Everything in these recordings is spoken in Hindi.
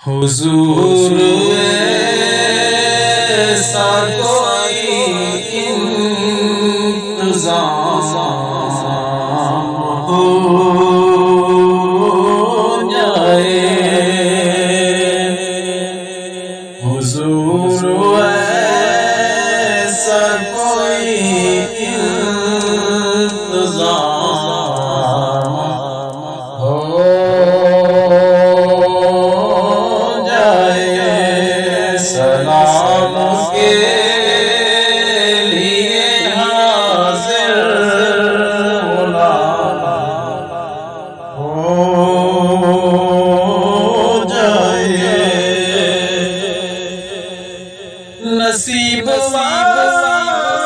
हुजूर ऐसा कोई इंतज़ाम हो जाए, हुजूर ऐसा कोई इंतज़ाम हो सलाम के लिए हाज़िर हो जाए। नसीब वालों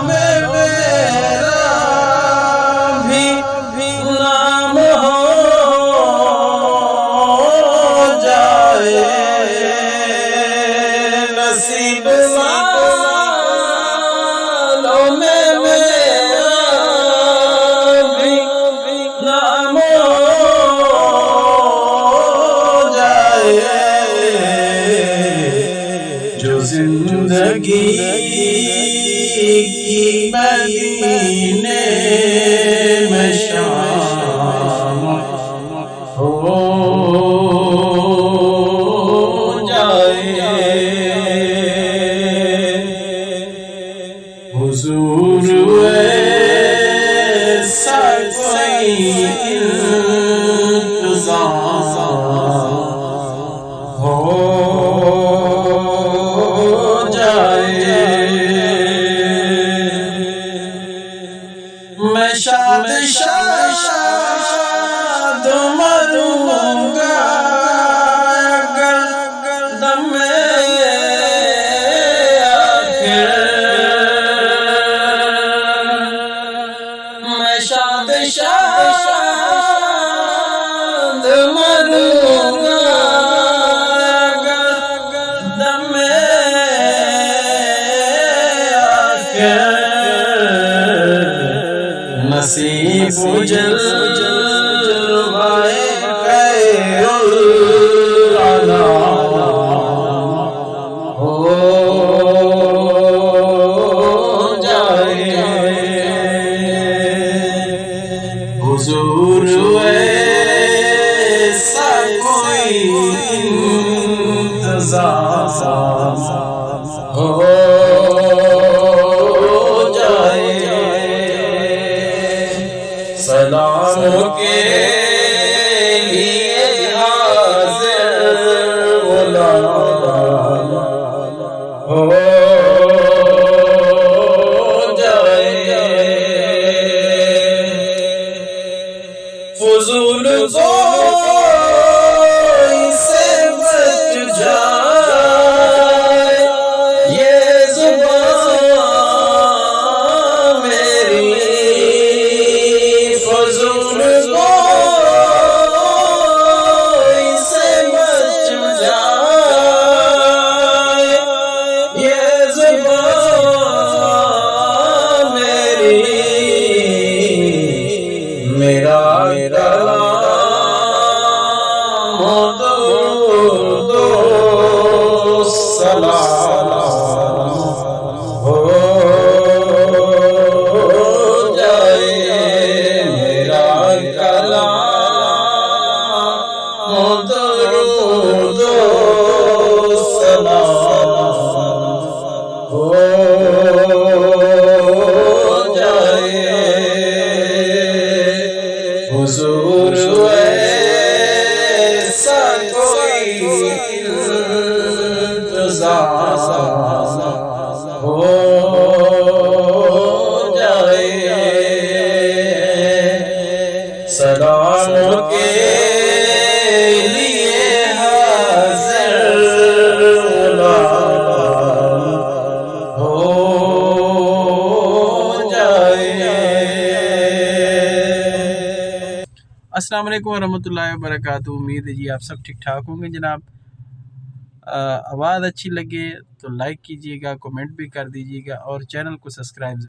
में मेरा भी नाम हो जाए, नसीब वालों में मेरा भी नाम हो जाए। जो जिंदगी की मदीने में शाम हो हुजूर ऐसा कोई इंतज़ाम हो जाए। मैं शाद शाद मरूंगा अगर दम शाद शाद मरूंगा अगर दम आकर नसीब जलवाए खैरुल अनाम हो हुजूर ऐसा कोई इंतज़ाम हो जाए। सलाम के लिए हाज़िर गुलाम हो फुज़ूल कोई से बच जाए ये ज़ुबान मेरी, फुज़ूल कोई से बच जाए ये ज़ुबान मेरी, मेरा कलाम दो सलाम हो जाए। मेरा कलाम दो सलाम हो हुजूर ऐसा कोई इंतज़ाम हो जाए। सलाम के लिए हाज़िर हो अस्सलाम वालेकुम वरहमतुल्लाहि वबरकातुहू। उम्मीद है जी आप सब ठीक ठाक होंगे जनाब। आवाज़ अच्छी लगे तो लाइक कीजिएगा, कमेंट भी कर दीजिएगा और चैनल को सब्सक्राइब